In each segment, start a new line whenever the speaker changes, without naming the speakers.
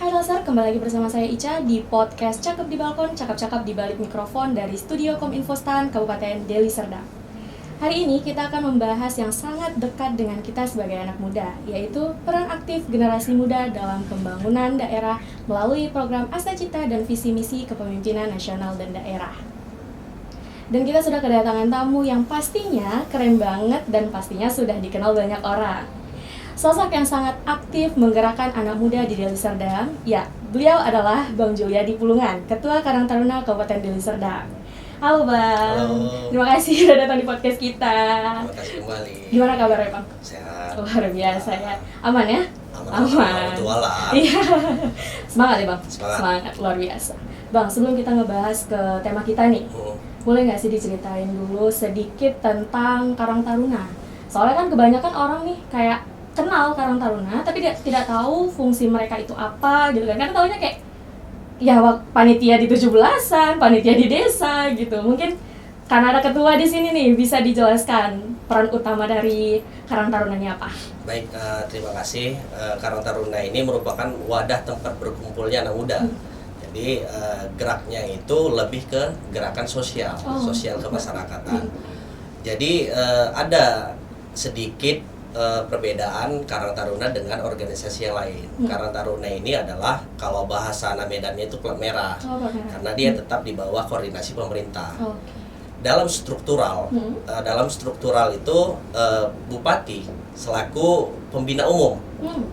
Hai Laser, kembali lagi bersama saya Ica di podcast Cakep di Balkon, cakap-cakap di balik mikrofon dari Studio Kominfo Stan, Kabupaten Deli Serdang. Hari ini kita akan membahas yang sangat dekat dengan kita sebagai anak muda, yaitu peran aktif generasi muda dalam pembangunan daerah melalui program Astacita dan visi misi kepemimpinan nasional dan daerah. Dan kita sudah kedatangan tamu yang pastinya keren banget dan pastinya sudah dikenal banyak orang. Sosok yang sangat aktif menggerakkan anak muda di Deli Serdang, ya, beliau adalah Bang Juliadi Pulungan, Ketua Karang Taruna Kabupaten Deli Serdang. Halo Bang.
Halo.
Terima kasih sudah datang di podcast kita.
Terima kasih kembali.
Gimana kabarnya Bang?
Sehat.
Luar biasa ya. Aman ya?
Aman. Jualan.
Iya. Semangat ya Bang?
Semangat.
Luar biasa. Bang, sebelum kita ngebahas ke tema kita nih, boleh nggak sih diceritain dulu sedikit tentang Karang Taruna? Soalnya kan kebanyakan orang nih kayak kenal Karang Taruna tapi tidak tahu fungsi mereka itu apa gitu kan. Karena taunya kayak ya panitia di 17-an, panitia di desa gitu. Mungkin karena ada ketua di sini nih bisa dijelaskan peran utama dari Karang Taruna ini apa?
Baik, terima kasih. Karang Taruna ini merupakan wadah tempat berkumpulnya anak muda. Jadi geraknya itu lebih ke gerakan sosial, sosial kemasyarakatan. Jadi ada sedikit perbedaan Karang Taruna dengan organisasi yang lain. Karang Taruna ini adalah kalau bahasa anak Medannya itu klub merah, karena dia tetap di bawah koordinasi pemerintah. Dalam struktural itu bupati selaku pembina umum,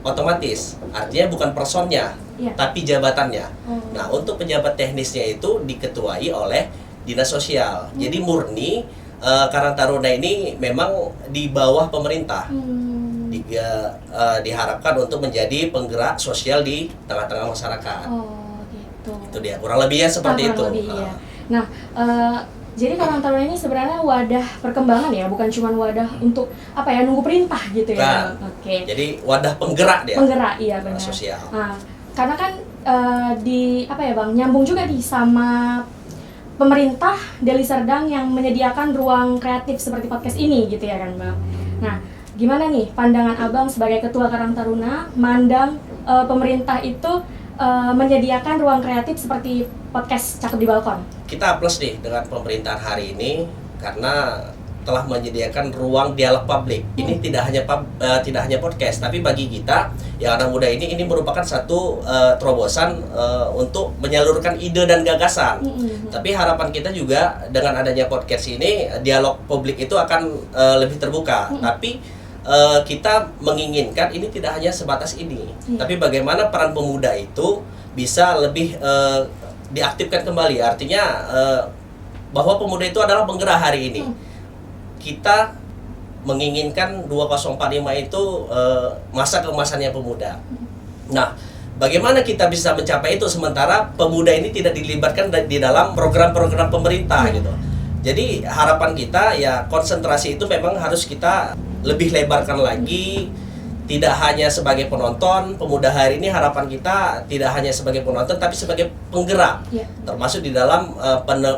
otomatis artinya bukan personnya, tapi jabatannya. Nah, untuk pejabat teknisnya itu diketuai oleh dinas sosial. Jadi murni Karang Taruna ini memang di bawah pemerintah. Diharapkan untuk menjadi penggerak sosial di tengah-tengah masyarakat.
Oh, gitu.
Itu dia, kurang lebihnya seperti itu.
Iya. Nah, jadi Karang Taruna ini sebenarnya wadah perkembangan ya, bukan cuma wadah untuk apa ya, nunggu perintah gitu ya.
Oke. Jadi wadah penggerak dia.
Penggerak, iya benar.
Sosial.
Nah, karena kan di apa ya Bang, nyambung juga nih sama pemerintah Deli Serdang yang menyediakan ruang kreatif seperti podcast ini gitu ya kan Bang. Nah, gimana nih pandangan Abang sebagai Ketua Karang Taruna mandang pemerintah itu menyediakan ruang kreatif seperti podcast Cakep di Balkon?
Kita plus nih dengan pemerintahan hari ini karena telah menyediakan ruang dialog publik. Ini tidak hanya podcast, tapi bagi kita yang anak muda ini merupakan satu terobosan untuk menyalurkan ide dan gagasan. Tapi harapan kita juga dengan adanya podcast ini dialog publik itu akan lebih terbuka. Tapi kita menginginkan ini tidak hanya sebatas ini, tapi bagaimana peran pemuda itu bisa lebih diaktifkan kembali. Artinya bahwa pemuda itu adalah penggerak hari ini. Kita menginginkan 2045 itu masa keemasannya pemuda. Nah, bagaimana kita bisa mencapai itu sementara pemuda ini tidak dilibatkan di dalam program-program pemerintah gitu. Jadi harapan kita ya konsentrasi itu memang harus kita lebih lebarkan lagi. Tidak hanya sebagai penonton, pemuda hari ini harapan kita tidak hanya sebagai penonton tapi sebagai penggerak, termasuk di dalam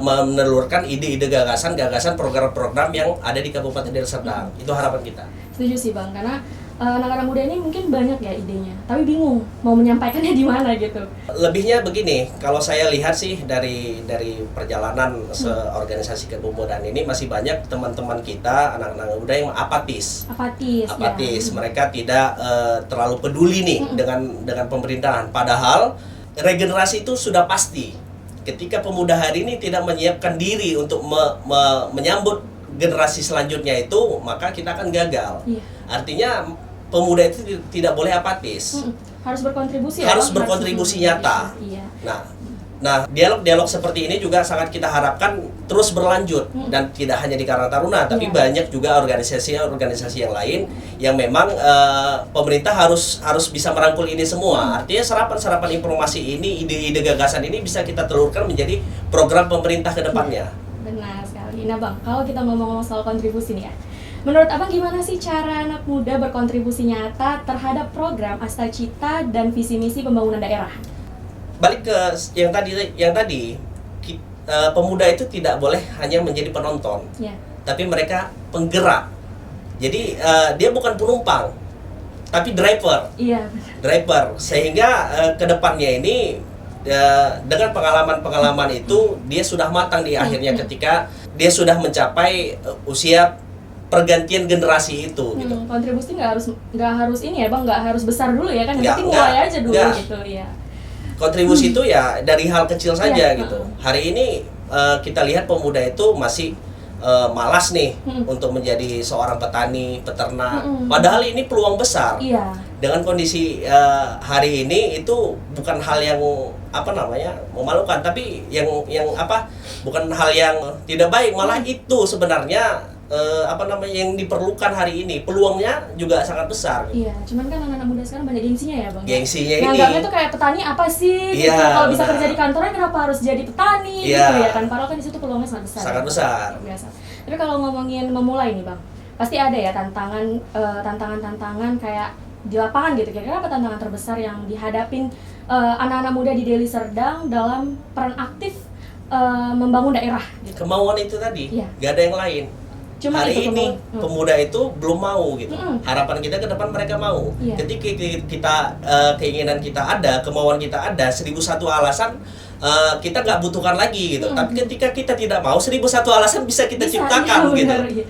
menelurkan ide-ide gagasan program-program yang ada di Kabupaten Deli Serdang. Itu harapan kita.
Setuju sih Bang, karena anak-anak muda ini mungkin banyak ya idenya, tapi bingung mau menyampaikannya di mana gitu.
Lebihnya begini, kalau saya lihat sih dari perjalanan organisasi kepemudaan ini masih banyak teman-teman kita anak-anak muda yang apatis.
Ya.
Mereka tidak terlalu peduli nih dengan pemerintahan. Padahal regenerasi itu sudah pasti. Ketika pemuda hari ini tidak menyiapkan diri untuk menyambut generasi selanjutnya itu, maka kita akan gagal. Artinya pemuda itu tidak boleh apatis.
Harus berkontribusi.
Harus berkontribusi nyata. Nah, dialog-dialog seperti ini juga sangat kita harapkan terus berlanjut dan tidak hanya di Karang Taruna, tapi banyak juga organisasi yang lain yang memang pemerintah harus bisa merangkul ini semua. Artinya serapan informasi ini, ide-ide gagasan ini bisa kita telurkan menjadi program pemerintah ke depannya.
Benar sekali. Nah Bang, kalau kita ngomong soal kontribusi nih ya, menurut Abang gimana sih cara anak muda berkontribusi nyata terhadap program Astacita dan visi misi pembangunan daerah?
Balik ke yang tadi pemuda itu tidak boleh hanya menjadi penonton, tapi mereka penggerak. Jadi dia bukan penumpang, tapi driver.
Iya.
Driver sehingga kedepannya ini dengan pengalaman-pengalaman itu dia sudah matang di akhirnya ketika dia sudah mencapai usia pergantian generasi itu gitu.
Kontribusi nggak harus ini ya bang, nggak harus besar dulu ya kan, yang penting mulai aja dulu gitu ya.
Kontribusi itu ya dari hal kecil saja
Iya.
gitu. Hari ini kita lihat pemuda itu masih malas nih untuk menjadi seorang petani, peternak. Padahal ini peluang besar.
Iya.
Dengan kondisi hari ini itu bukan hal yang memalukan, tapi yang bukan hal yang tidak baik, malah itu sebenarnya yang diperlukan hari ini. Peluangnya juga sangat besar.
Iya, cuman kan anak-anak muda sekarang banyak gengsinya ya bang.
Gengsinya ini.
Nganggapnya tuh kayak petani apa sih?
Iya,
Gitu. Kalau bisa kerja di kantoran kenapa harus jadi petani?
Iya.
Gitu ya kan. Padahal kan di situ peluangnya sangat besar.
Sangat besar.
Biasa. Tapi kalau ngomongin memulai nih bang, pasti ada ya tantangan kayak di lapangan gitu. Kira-kira apa tantangan terbesar yang dihadapin anak-anak muda di Deli Serdang dalam peran aktif membangun daerah? Gitu.
Kemauan itu tadi,
Iya.
gak ada yang lain.
Cuma
Hari
itu
ini pemuda itu belum mau gitu. Harapan kita ke depan mereka mau.
Iya.
Ketika kita keinginan kita ada, kemauan kita ada, 1001 alasan kita nggak butuhkan lagi gitu. Tapi ketika kita tidak mau, 1001 alasan bisa kita ciptakan
iya,
gitu.
benar, iya.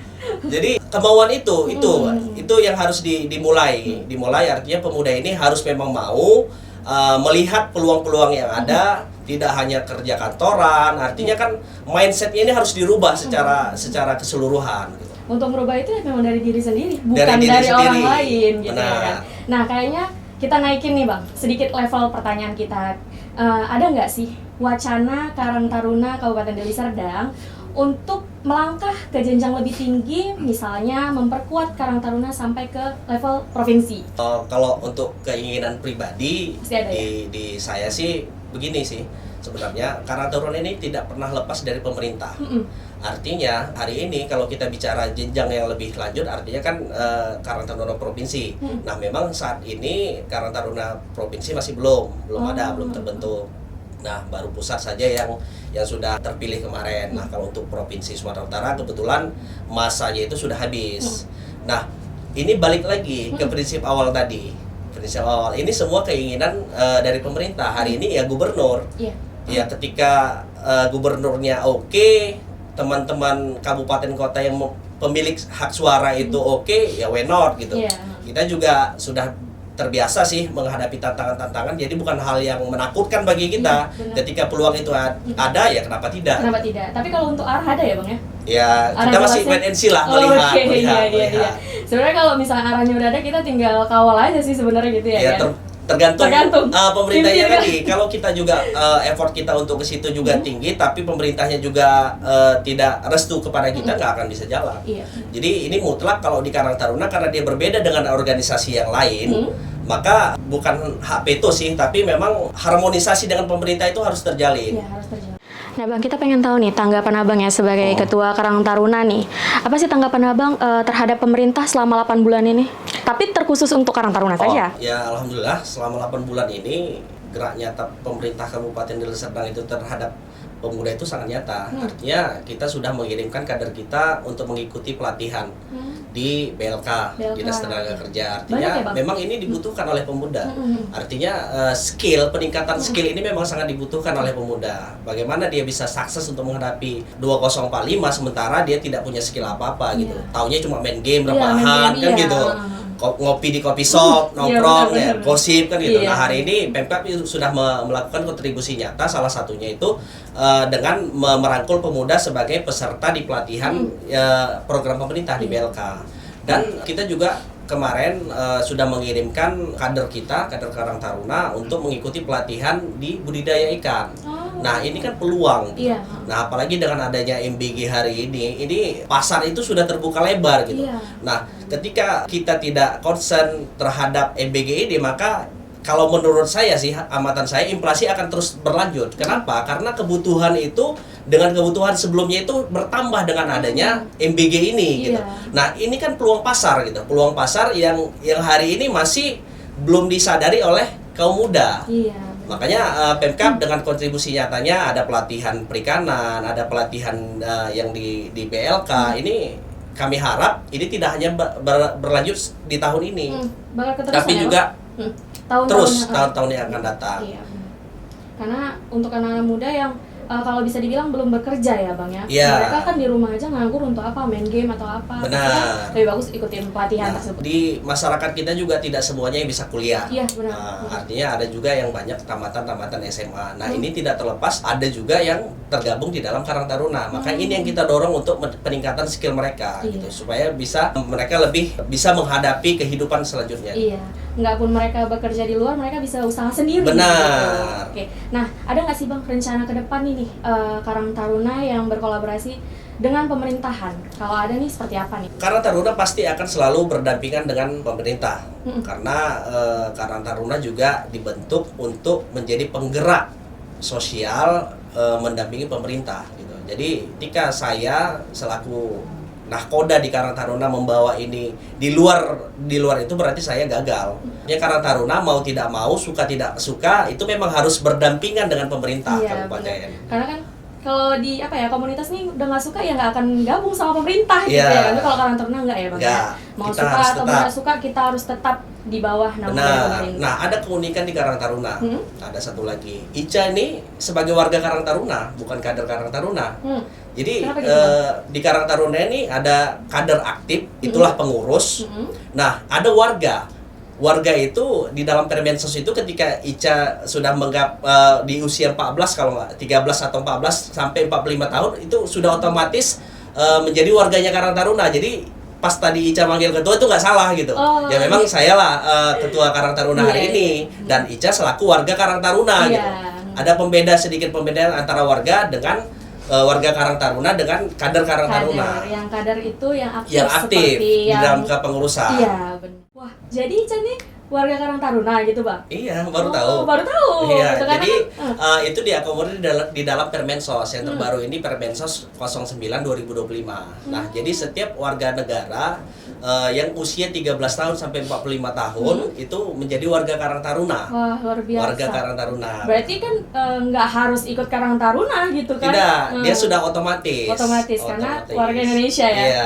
Jadi kemauan itu yang harus dimulai. Dimulai artinya pemuda ini harus memang mau melihat peluang-peluang yang ada, tidak hanya kerja kantoran. Artinya kan mindsetnya ini harus dirubah secara keseluruhan. Gitu.
Untuk merubah itu ya memang dari diri sendiri, bukan
Dari diri
dari
sendiri.
orang lain gitu ya
Benar.
kan. Nah kayaknya kita naikin nih bang, sedikit level pertanyaan kita. Ada nggak sih wacana Karang Taruna Kabupaten Deli Serdang untuk melangkah ke jenjang lebih tinggi, misalnya memperkuat Karang Taruna sampai ke level provinsi?
Kalau untuk keinginan pribadi
Pasti ada,
di saya sih begini sih. Sebenarnya Karang Taruna ini tidak pernah lepas dari pemerintah. Artinya hari ini kalau kita bicara jenjang yang lebih lanjut, artinya kan Karang Taruna provinsi. Nah memang saat ini Karang Taruna provinsi masih belum ada, belum terbentuk. Nah baru pusat saja yang sudah terpilih kemarin. Nah kalau untuk provinsi Sumatera Utara kebetulan masanya itu sudah habis. Nah ini balik lagi ke prinsip awal tadi. Prinsip awal ini semua keinginan dari pemerintah. Hari ini ya gubernur.
Iya.
Ya ketika gubernurnya oke, teman-teman kabupaten kota yang pemilik hak suara itu oke, ya why not gitu.
Iya.
Kita juga sudah terbiasa sih menghadapi tantangan-tantangan, jadi bukan hal yang menakutkan bagi kita.
Benar.
Ketika peluang itu ada, ya kenapa tidak?
Kenapa tidak? Tapi kalau untuk arah ada ya bang ya?
Ya
Arah
kita masih
jelasnya?
wait and see lah,
Oh,
melihat.
oke, iya. Sebenarnya kalau misalnya arahnya udah ada, kita tinggal kawal aja sih sebenarnya gitu ya,
Ya
kan?
tergantung pemerintahnya
Intinya.
tadi. Kalau kita juga effort kita untuk ke situ juga tinggi, tapi pemerintahnya juga tidak restu kepada kita, nggak akan bisa jalan.
Iya.
Jadi ini mutlak kalau di Karang Taruna karena dia berbeda dengan organisasi yang lain, maka bukan hak veto sih, tapi memang harmonisasi dengan pemerintah itu harus terjalin.
Iya, harus terjawab. Nah bang, kita pengen tahu nih tanggapan abang ya sebagai ketua Karang Taruna nih. Apa sih tanggapan abang terhadap pemerintah selama 8 bulan ini? Tapi terkhusus untuk Karang Taruna saja.
Ya alhamdulillah selama 8 bulan ini gerak nyata pemerintah Kabupaten Deli Serdang itu terhadap pemuda itu sangat nyata. Artinya kita sudah mengirimkan kader kita untuk mengikuti pelatihan di BLK, Dinas Tenaga Kerja. Artinya
Banyak ya, Bang?
memang ini dibutuhkan oleh pemuda. Artinya peningkatan skill ini memang sangat dibutuhkan oleh pemuda. Bagaimana dia bisa sukses untuk menghadapi 2045 sementara dia tidak punya skill apa-apa gitu. Taunya cuma main game, rebahan kan gitu. Ngopi di kopi shop, nongkrong,
benar.
gosip kan gitu.
Iya.
Nah hari ini Pemkab sudah melakukan kontribusi nyata, salah satunya itu dengan merangkul pemuda sebagai peserta di pelatihan program pemerintah di BLK. Dan kita juga kemarin sudah mengirimkan kader Karang Taruna untuk mengikuti pelatihan di budidaya ikan. Nah ini kan peluang.
Iya.
Nah apalagi dengan adanya MBG hari ini pasar itu sudah terbuka lebar gitu.
Iya.
Nah ketika kita tidak concern terhadap MBG ini, maka kalau menurut saya sih, amatan saya, inflasi akan terus berlanjut. Kenapa? Karena kebutuhan itu dengan kebutuhan sebelumnya itu bertambah dengan adanya MBG ini gitu. Nah ini kan peluang pasar gitu, peluang pasar yang hari ini masih belum disadari oleh kaum muda.
Iya.
Makanya Pemkab dengan kontribusi nyatanya ada pelatihan perikanan, ada pelatihan yang di BLK. Ini kami harap ini tidak hanya berlanjut di tahun ini,
bakal keterusan
tapi
ya,
juga
tahun-tahun
yang akan datang.
Iya, benar. Karena untuk anak-anak muda yang kalau bisa dibilang belum bekerja ya Bang ya.
Iya.
Mereka kan di rumah aja nganggur untuk apa, main game atau apa.
Benar.
Pastinya lebih bagus ikutin pelatihan tersebut.
Di masyarakat kita juga tidak semuanya yang bisa kuliah.
Iya, benar.
Artinya ada juga yang banyak tamatan SMA. Nah, ini tidak terlepas ada juga yang tergabung di dalam Karang Taruna. Maka ini yang kita dorong untuk peningkatan skill mereka gitu, supaya mereka lebih bisa menghadapi kehidupan selanjutnya.
Iya. Nggak pun mereka bekerja di luar, mereka bisa usaha sendiri.
Benar.
Gitu. Oke. Nah, ada nggak sih Bang rencana ke depan ini Karang Taruna yang berkolaborasi dengan pemerintahan? Kalau ada nih seperti apa nih?
Karang Taruna pasti akan selalu berdampingan dengan pemerintah. Karena Karang Taruna juga dibentuk untuk menjadi penggerak sosial mendampingi pemerintah gitu. Jadi ketika saya selaku nahkoda di Karang Taruna membawa ini di luar itu berarti saya gagal. Ya Karang Taruna mau tidak mau, suka tidak suka, itu memang harus berdampingan dengan pemerintah kabupaten.
Karena kan kalau di komunitas nih udah nggak suka ya nggak akan gabung sama pemerintah gitu ya. Tapi kalau Karang Taruna nggak ya Bang? Mau suka atau nggak suka kita harus tetap di bawah naungan pemerintah.
Nah, ada keunikan di Karang Taruna. Ada satu lagi. Ica ini sebagai warga Karang Taruna, bukan kader Karang Taruna. Jadi di Karang Taruna ini ada kader aktif, itulah pengurus. Nah, ada warga. Warga itu di dalam Permensos itu ketika Ica sudah di usia 14 kalau nggak 13 atau 14 sampai 45 tahun itu sudah otomatis menjadi warganya Karang Taruna. Jadi pas tadi Ica manggil ketua itu nggak salah gitu. Ya memang saya lah ketua Karang Taruna hari ini dan Ica selaku warga Karang Taruna gitu. Ada sedikit pembedaan antara warga dengan warga Karang Taruna dengan kader Karang Taruna.
Yang kader itu yang
aktif di dalam kepengurusan.
Iya, benar. Wah, jadi Ica nih warga Karang Taruna gitu Bang?
Iya, baru tahu.
Baru tahu.
Iya,
gitu,
jadi itu diakomodir di dalam Permensos yang terbaru ini Permensos 09/2025. Nah, jadi setiap warga negara yang usia 13 tahun sampai 45 tahun itu menjadi warga Karang Taruna.
Wah, luar biasa.
Warga Karang Taruna.
Berarti kan nggak harus ikut Karang Taruna gitu kan?
Tidak, dia sudah otomatis.
Karena warga Indonesia ya.
Iya.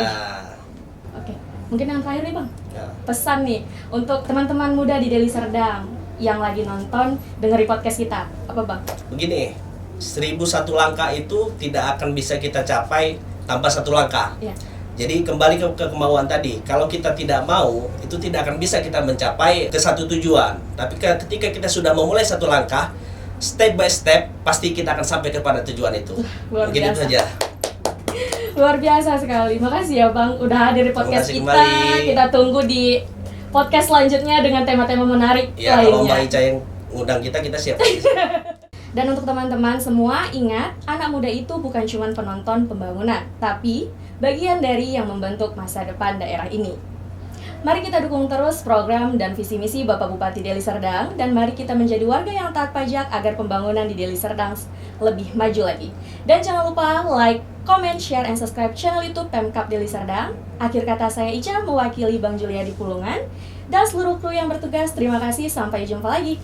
Oke, mungkin yang terakhir nih Bang.
Ya.
Pesan nih untuk teman-teman muda di Deli Serdang yang lagi nonton dengerin podcast kita. Apa Bang?
Begini, 1001 langkah itu tidak akan bisa kita capai tanpa satu langkah.
Iya.
Jadi kembali ke kemauan tadi. Kalau kita tidak mau, itu tidak akan bisa kita mencapai ke satu tujuan. Tapi ketika kita sudah memulai satu langkah, step by step pasti kita akan sampai kepada tujuan itu.
Luar
Mungkin
biasa.
itu saja.
Luar biasa sekali. Makasih ya Bang udah hadir di podcast kita.
Kembali.
Kita tunggu di podcast selanjutnya dengan tema-tema menarik
Ya,
lainnya.
kalau Mbak Ica yang ngundang kita siap.
Dan untuk teman-teman semua, ingat, anak muda itu bukan cuma penonton pembangunan, tapi bagian dari yang membentuk masa depan daerah ini. Mari kita dukung terus program dan visi misi Bapak Bupati Deli Serdang, dan mari kita menjadi warga yang taat pajak agar pembangunan di Deli Serdang lebih maju lagi. Dan jangan lupa like, comment, share, and subscribe channel YouTube Pemkab Deli Serdang. Akhir kata saya Ica mewakili Bang Juliadi Pulungan dan seluruh kru yang bertugas. Terima kasih, sampai jumpa lagi.